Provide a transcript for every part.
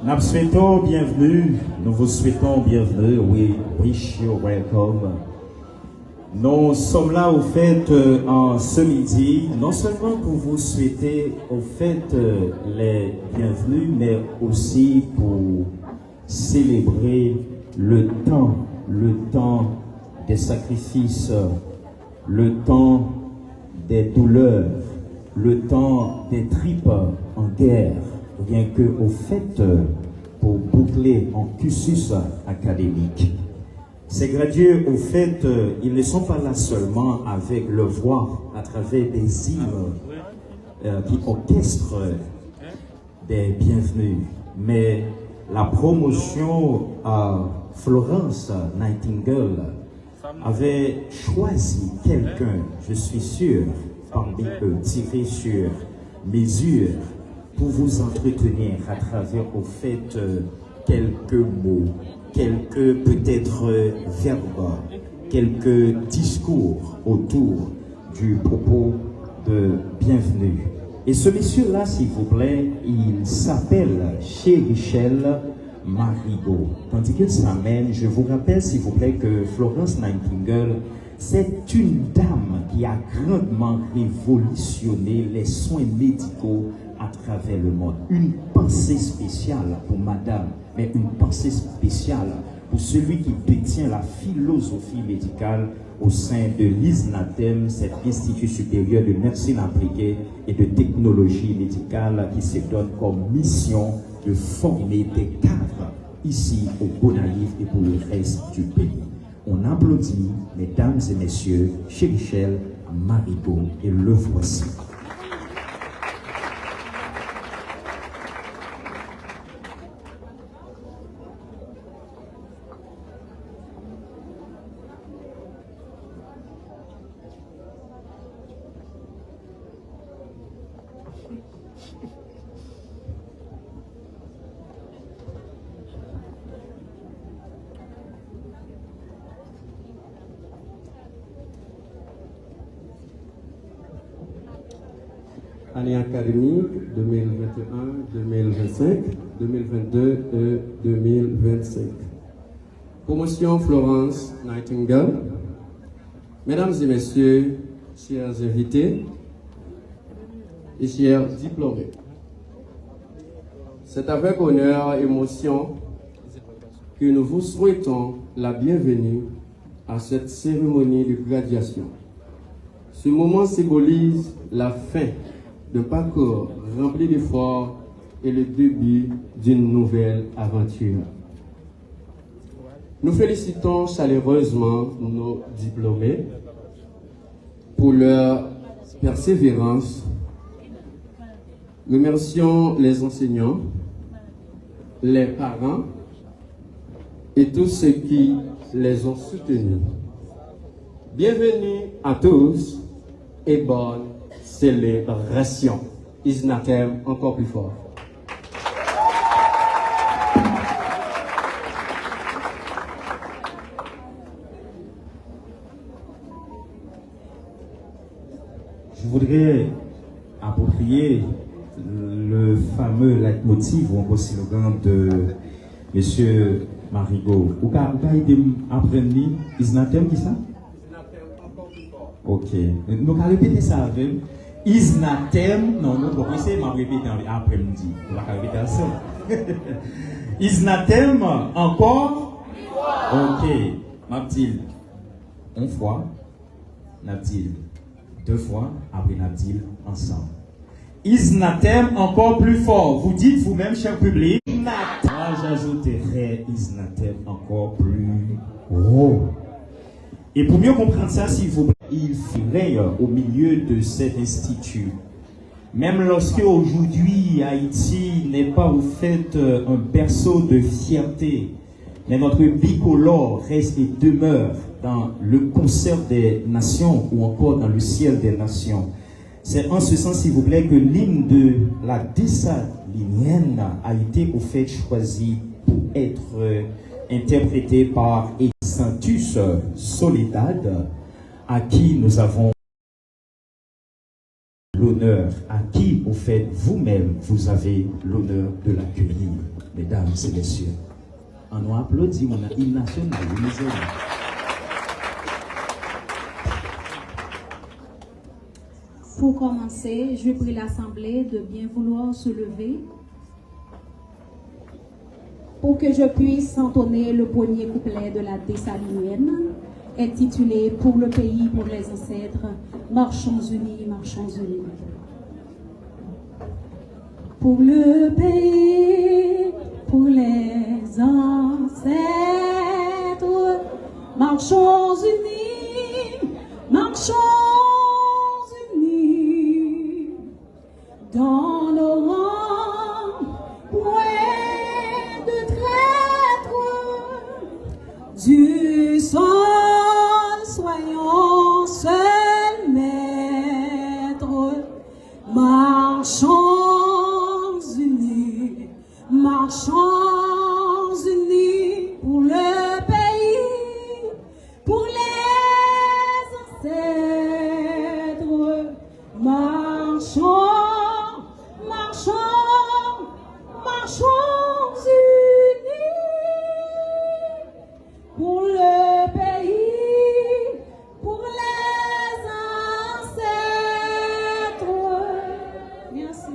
Nous souhaitons bienvenue, nous vous souhaitons bienvenue, we wish you welcome. Nous sommes là au fait en ce midi, non seulement pour vous souhaiter au fait les bienvenus, mais aussi pour célébrer le temps des sacrifices, le temps des douleurs, le temps des tripes en guerre, bien que au fait pour boucler en cursus académique. Ces gradués, au fait, ils ne sont pas là seulement avec leur voix à travers des hymnes qui orchestrent des bienvenus, mais la promotion à Florence Nightingale avait choisi quelqu'un, je suis sûr, parmi eux, tiré sur mesure pour vous entretenir à travers, au fait, quelques mots, quelques peut-être verbes, quelques discours autour du propos de bienvenue. Et ce monsieur-là, s'il vous plaît, il s'appelle Chérichel Marigot. Tandis qu'il s'amène, je vous rappelle, s'il vous plaît, que Florence Nightingale, c'est une dame qui a grandement révolutionné les soins médicaux à travers le monde. Une pensée spéciale pour madame, mais une pensée spéciale pour celui qui détient la philosophie médicale au sein de l'ISNATEM, cet Institut supérieur de médecine appliquée et de technologie médicale qui se donne comme mission de former des cadres ici au Gonaïves et pour le reste du pays. On applaudit, mesdames et messieurs, Chérichel Marigot, et le voici. Année académique 2021-2025, 2022 et 2025. Promotion Florence Nightingale. Mesdames et messieurs, chers invités et chers diplômés, c'est avec honneur et émotion que nous vous souhaitons la bienvenue à cette cérémonie de graduation. Ce moment symbolise la fin d'un parcours rempli d'efforts et le début d'une nouvelle aventure. Nous félicitons chaleureusement nos diplômés pour leur persévérance. Remercions les enseignants, les parents et tous ceux qui les ont soutenus. Bienvenue à tous et bonne célébration. Isnatem encore plus fort. Je voudrais approprier le fameux leitmotiv ou encore slogan de M. Marigot. Vous pouvez aider à apprendre Isnatem qui ça? Ok. Nous allons répéter ça avec Isnatem. Non, nous allons essayer de répéter après-midi. Nous allons répéter ensemble. Isnatem encore? Ok. M'abdil. Une fois. N'abdil. Deux fois. Après n'abdil ensemble. Isnatem encore plus fort. Vous dites vous-même, cher public. Moi, j'ajouterai Isnatem encore plus haut. Et pour mieux comprendre ça, s'il vous plaît, il faudrait au milieu de cet institut. Même lorsque aujourd'hui Haïti n'est pas au fait un berceau de fierté, mais notre bicolore reste et demeure dans le concert des nations ou encore dans le ciel des nations. C'est en ce sens, s'il vous plaît, que l'hymne de la Dessalinienne a été au fait choisi pour être interprété par Sanctus Soledad, à qui nous avons l'honneur, à qui, au fait, vous-même, vous avez l'honneur de l'accueillir, mesdames et messieurs. On nous applaudit, on a hymne national. Pour commencer, je prie l'Assemblée de bien vouloir se lever pour que je puisse entonner le premier couplet de la Dessalinienne, intitulé « Pour le pays, pour les ancêtres, marchons unis, marchons unis ». Pour le pays, pour les ancêtres, marchons unis, marchons unis, dans nos rangs, point de traître, du sol soyons seuls maîtres, marchons unis, marchons unis pour le pays, pour les ancêtres, marchons, marchons, marchons unis pour le pays, pour les ancêtres. Merci.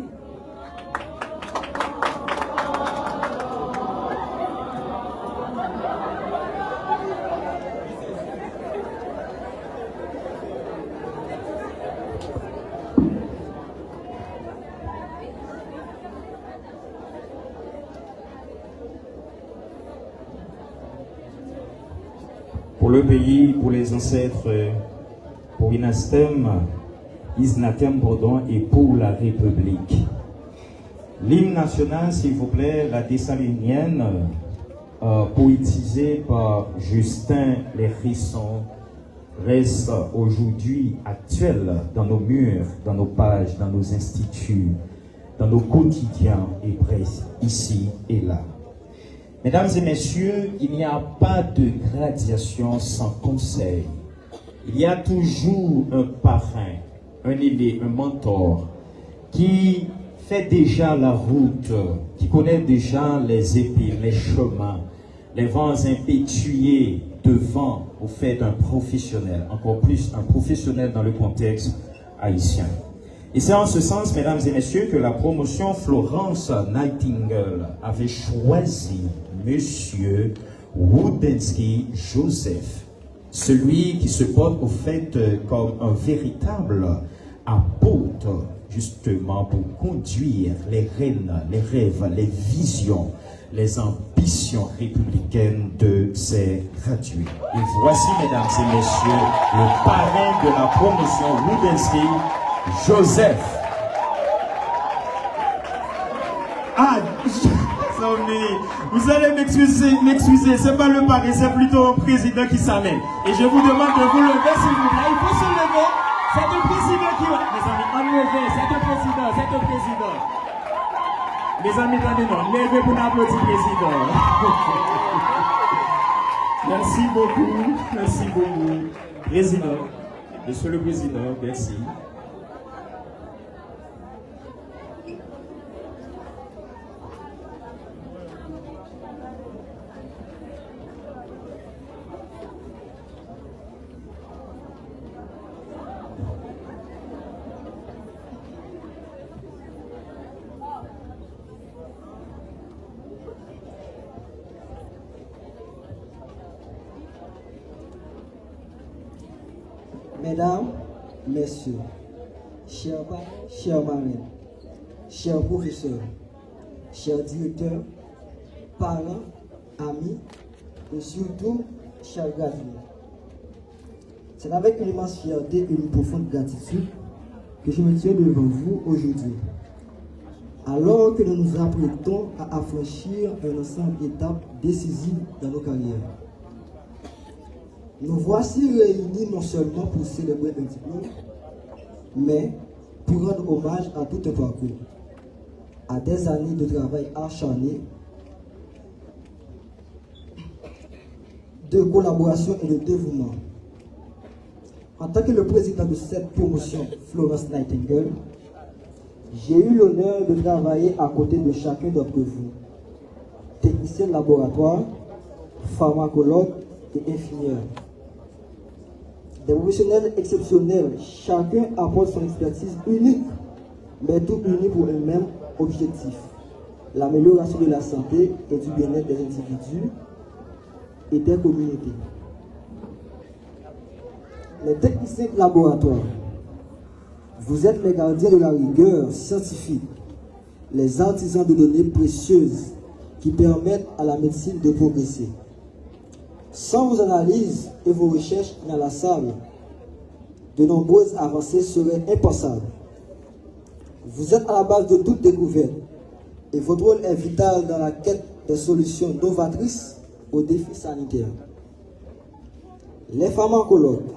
Pour le pays, pour les ancêtres, pour Inastem, Isnatem, pardon, et pour la République. L'hymne national, s'il vous plaît, la Dessalinienne, poétisée par Justin Lérisson, reste aujourd'hui actuelle dans nos murs, dans nos pages, dans nos instituts, dans nos quotidiens et bref, ici et là. Mesdames et messieurs, il n'y a pas de gradation sans conseil. Il y a toujours un parrain, un aîné, un mentor qui fait déjà la route, qui connaît déjà les épines, les chemins, les vents impétueux devant au fait d'un professionnel, encore plus un professionnel dans le contexte haïtien. Et c'est en ce sens, mesdames et messieurs, que la promotion Florence Nightingale avait choisi Monsieur Woodensky Joseph, celui qui se porte au fait comme un véritable apôtre, justement pour conduire les reines, les rêves, les visions les ambitions républicaines de ces gradués. Et voici, mesdames et messieurs, le parrain de la promotion Rubensky, Joseph. Ah, vous allez m'excuser, c'est pas le parrain, c'est plutôt le président qui s'amène. Et je vous demande de vous lever, s'il vous plaît. Il faut se lever. C'est le président qui va. Mes amis, enlevez, c'est le président, c'est le président. Mes amis, attendez, non, levez pour applaudir le président. Merci beaucoup. Président, monsieur le président, merci. Mesdames, Messieurs, chers parents, chers marraines, chers professeurs, chers directeurs, parents, amis et surtout chers gradués, c'est avec une immense fierté et une profonde gratitude que je me tiens devant vous aujourd'hui. Alors que nous nous apprêtons à affranchir un ensemble d'étapes décisives dans nos carrières. Nous voici réunis non seulement pour célébrer un diplôme, mais pour rendre hommage à tout un parcours, à des années de travail acharné, de collaboration et de dévouement. En tant que le président de cette promotion, Florence Nightingale, j'ai eu l'honneur de travailler à côté de chacun d'entre vous, techniciens de laboratoire, pharmacologues et infirmières. Des professionnels exceptionnels, chacun apporte son expertise unique, mais tout unis pour un même objectif, l'amélioration de la santé et du bien-être des individus et des communautés. Les techniciens de laboratoire, vous êtes les gardiens de la rigueur scientifique, les artisans de données précieuses qui permettent à la médecine de progresser. Sans vos analyses et vos recherches inlassable, de nombreuses avancées seraient impensables. Vous êtes à la base de toute découverte et votre rôle est vital dans la quête des solutions novatrices aux défis sanitaires. Les pharmacologues,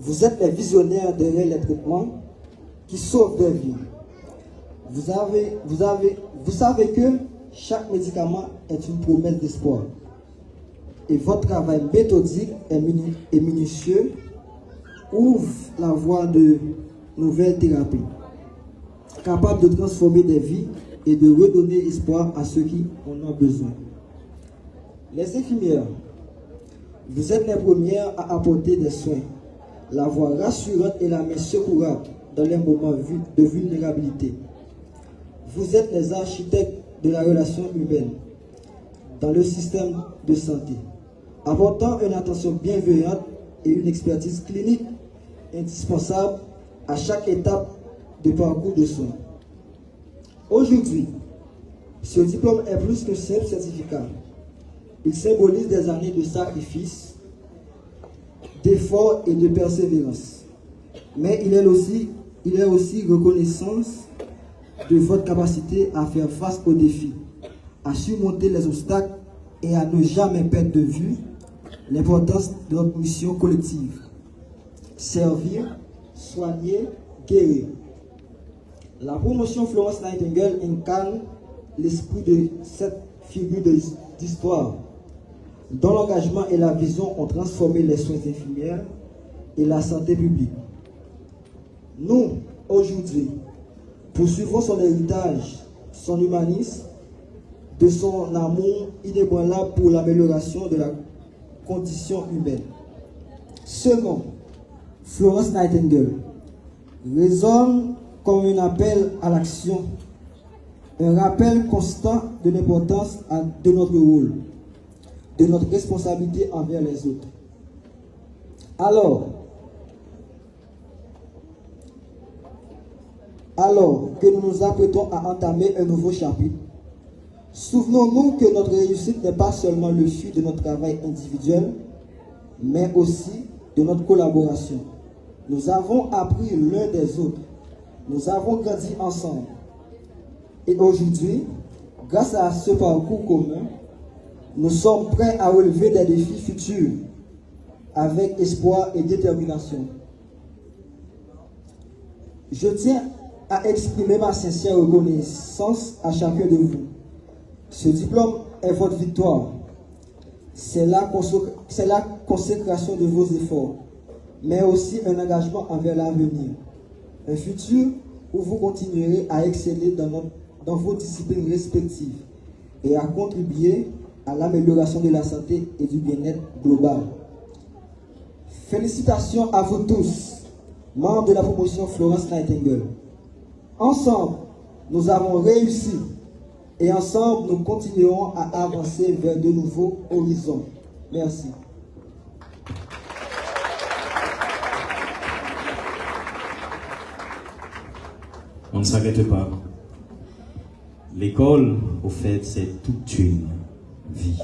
vous êtes les visionnaires derrière les traitements qui sauvent des vies. Vous savez que chaque médicament est une promesse d'espoir. Et votre travail méthodique et minutieux ouvre la voie de nouvelles thérapies, capables de transformer des vies et de redonner espoir à ceux qui en ont besoin. Les infirmières, vous êtes les premières à apporter des soins, la voix rassurante et la main secourable dans les moments de vulnérabilité. Vous êtes les architectes de la relation humaine dans le système de santé, apportant une attention bienveillante et une expertise clinique indispensable à chaque étape du parcours de soins. Aujourd'hui, ce diplôme est plus qu'un simple certificat. Il symbolise des années de sacrifice, d'effort et de persévérance. Mais il est aussi reconnaissance de votre capacité à faire face aux défis, à surmonter les obstacles et à ne jamais perdre de vue l'importance de notre mission collective. Servir, soigner, guérir. La promotion Florence Nightingale incarne l'esprit de cette figure d'histoire, dont l'engagement et la vision ont transformé les soins infirmières et la santé publique. Nous, aujourd'hui, poursuivons son héritage, son humanisme, de son amour inébranlable pour l'amélioration de la condition humaine. Ce nom, Florence Nightingale, résonne comme un appel à l'action, un rappel constant de l'importance de notre rôle, de notre responsabilité envers les autres. Alors que nous nous apprêtons à entamer un nouveau chapitre, Souvenons-nous que notre réussite n'est pas seulement le fruit de notre travail individuel, mais aussi de notre collaboration. Nous avons appris l'un des autres. Nous avons grandi ensemble. Et aujourd'hui, grâce à ce parcours commun, nous sommes prêts à relever des défis futurs avec espoir et détermination. Je tiens à exprimer ma sincère reconnaissance à chacun de vous. Ce diplôme est votre victoire. C'est la consécration de vos efforts, mais aussi un engagement envers l'avenir. Un futur où vous continuerez à exceller dans vos disciplines respectives et à contribuer à l'amélioration de la santé et du bien-être global. Félicitations à vous tous, membres de la promotion Florence Nightingale. Ensemble, nous avons réussi et ensemble, nous continuerons à avancer vers de nouveaux horizons. Merci. On ne s'arrête pas. L'école, au fait, c'est toute une vie.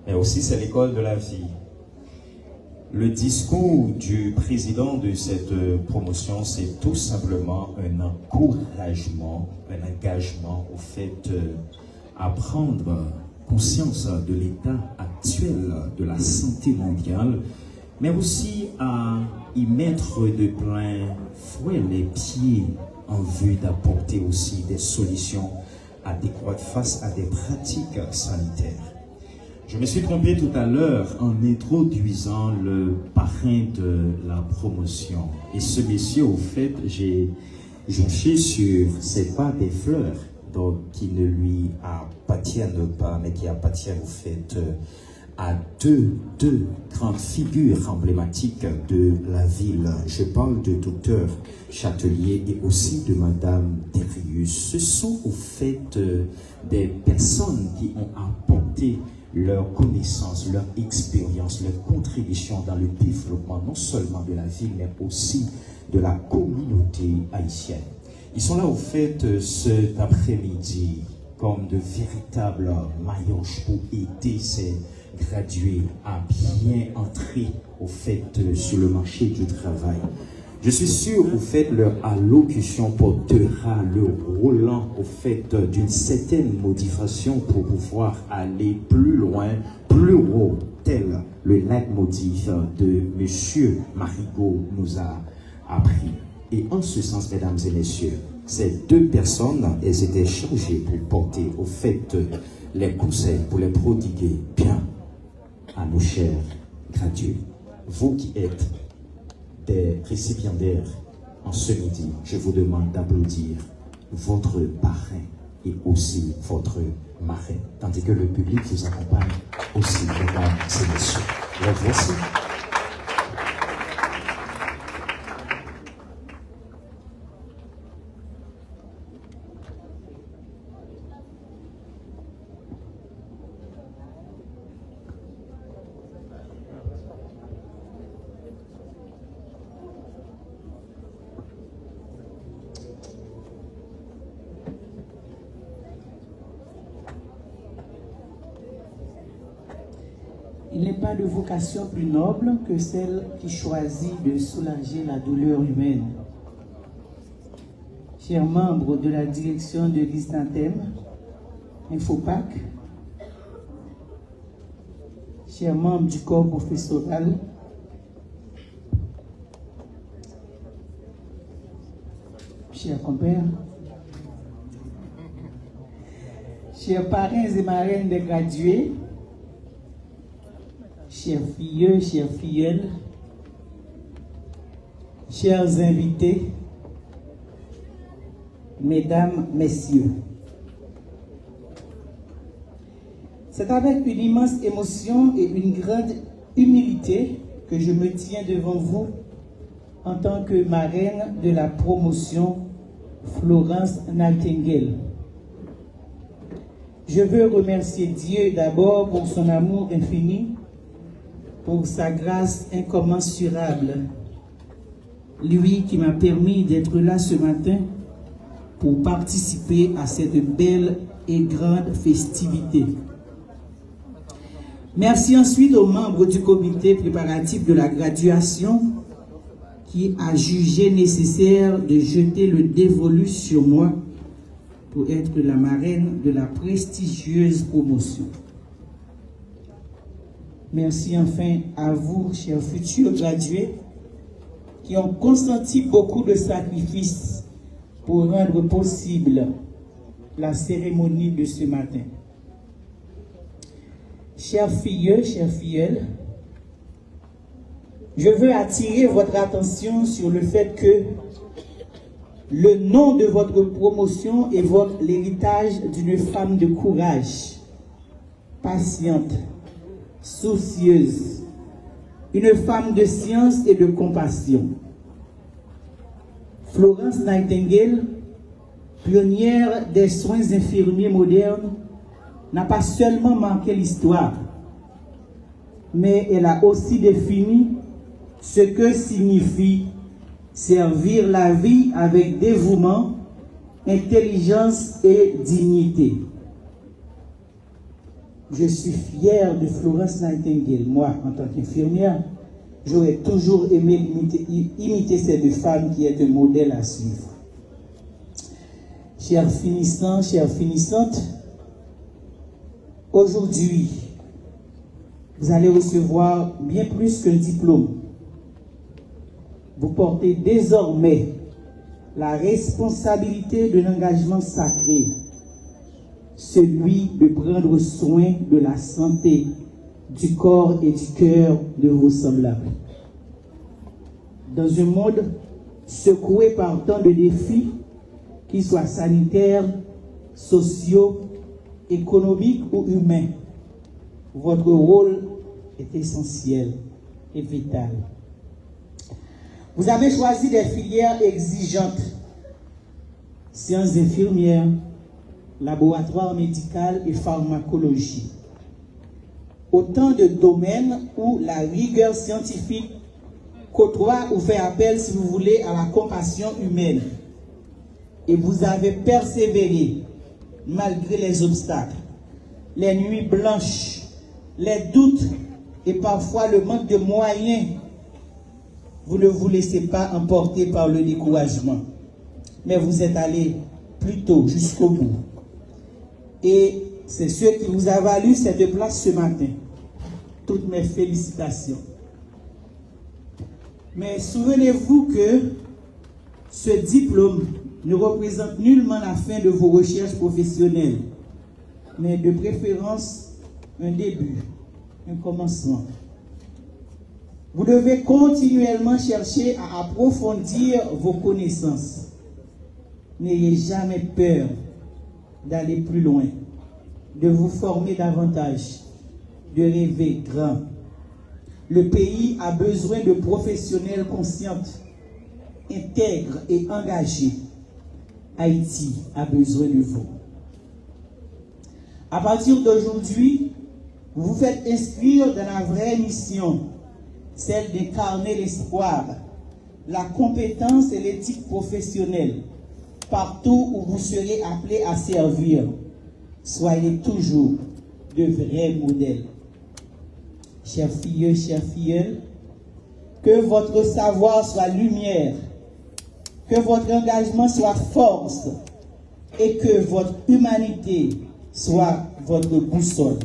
Et aussi, c'est l'école de la vie. Le discours du président de cette promotion, c'est tout simplement un encouragement, un engagement au fait à prendre conscience de l'état actuel de la santé mondiale, mais aussi à y mettre de plein fouet les pieds en vue d'apporter aussi des solutions adéquates face à des pratiques sanitaires. Je me suis trompé tout à l'heure en introduisant le parrain de la promotion. Et ce monsieur, au fait, j'ai jonché sur c'est pas des fleurs donc, qui ne lui appartiennent pas, mais qui appartiennent au fait à deux grandes figures emblématiques de la ville. Je parle de Dr Châtelier et aussi de Madame Derius. Ce sont au fait des personnes qui ont apporté leur connaissance, leur expérience, leur contribution dans le développement non seulement de la ville, mais aussi de la communauté haïtienne. Ils sont là au fait cet après-midi comme de véritables maillons pour aider ces gradués à bien entrer au fait sur le marché du travail. Je suis sûr au fait leur allocution portera le roulant au fait d'une certaine motivation pour pouvoir aller plus loin, plus haut, tel le leitmotiv de Monsieur Marigot nous a appris. Et en ce sens, mesdames et messieurs, ces deux personnes, elles étaient chargées pour porter au fait les conseils, pour les prodiguer bien à nos chers gradués. Vous qui êtes des récipiendaires en ce midi, je vous demande d'applaudir votre parrain et aussi votre marraine, tandis que le public vous accompagne aussi, mesdames et messieurs. Les voici. Il n'est pas de vocation plus noble que celle qui choisit de soulager la douleur humaine. Chers membres de la direction de l'ISNATEM, Infopac, chers membres du corps professoral, chers compères, chers parrains et marraines des gradués, chers filles, chers filleuls, chers invités, mesdames, messieurs. C'est avec une immense émotion et une grande humilité que je me tiens devant vous en tant que marraine de la promotion Florence Nightingale. Je veux remercier Dieu d'abord pour son amour infini, pour sa grâce incommensurable. Lui qui m'a permis d'être là ce matin pour participer à cette belle et grande festivité. Merci ensuite aux membres du comité préparatif de la graduation qui a jugé nécessaire de jeter le dévolu sur moi pour être la marraine de la prestigieuse promotion. Merci enfin à vous, chers futurs gradués, qui ont consenti beaucoup de sacrifices pour rendre possible la cérémonie de ce matin. Chers filles, chers filleuls, je veux attirer votre attention sur le fait que le nom de votre promotion évoque l'héritage d'une femme de courage, patiente, soucieuse, une femme de science et de compassion. Florence Nightingale, pionnière des soins infirmiers modernes, n'a pas seulement marqué l'histoire, mais elle a aussi défini ce que signifie servir la vie avec dévouement, intelligence et dignité. Je suis fier de Florence Nightingale. Moi, en tant qu'infirmière, j'aurais toujours aimé imiter cette femme qui est un modèle à suivre. Chers finissants, chères finissantes, aujourd'hui, vous allez recevoir bien plus qu'un diplôme. Vous portez désormais la responsabilité d'un engagement sacré, celui de prendre soin de la santé, du corps et du cœur de vos semblables. Dans un monde secoué par tant de défis, qu'ils soient sanitaires, sociaux, économiques ou humains, votre rôle est essentiel et vital. Vous avez choisi des filières exigeantes, sciences infirmières, laboratoire médical et pharmacologie. Autant de domaines où la rigueur scientifique côtoie ou fait appel, si vous voulez, à la compassion humaine. Et vous avez persévéré malgré les obstacles, les nuits blanches, les doutes et parfois le manque de moyens. Vous ne vous laissez pas emporter par le découragement, mais vous êtes allé plutôt jusqu'au bout. Et c'est ce qui vous a valu cette place ce matin. Toutes mes félicitations. Mais souvenez-vous que ce diplôme ne représente nullement la fin de vos recherches professionnelles, mais de préférence un début, un commencement. Vous devez continuellement chercher à approfondir vos connaissances. N'ayez jamais peur d'aller plus loin, de vous former davantage, de rêver grand. Le pays a besoin de professionnels conscientes, intègres et engagés. Haïti a besoin de vous. À partir d'aujourd'hui, vous vous faites inscrire dans la vraie mission, celle d'incarner l'espoir, la compétence et l'éthique professionnelle, partout où vous serez appelés à servir. Soyez toujours de vrais modèles. Chers filles, chers filleuls, que votre savoir soit lumière, que votre engagement soit force et que votre humanité soit votre boussole.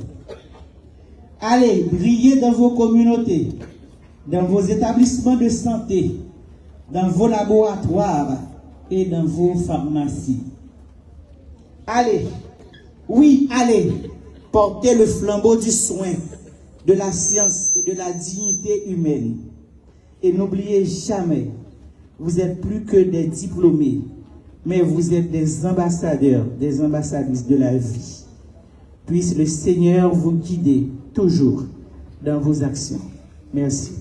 Allez briller dans vos communautés, dans vos établissements de santé, dans vos laboratoires et dans vos pharmacies. Allez, oui, allez, portez le flambeau du soin, de la science et de la dignité humaine. Et n'oubliez jamais, vous êtes plus que des diplômés, mais vous êtes des ambassadeurs, des ambassadrices de la vie. Puisse le Seigneur vous guider toujours dans vos actions. Merci.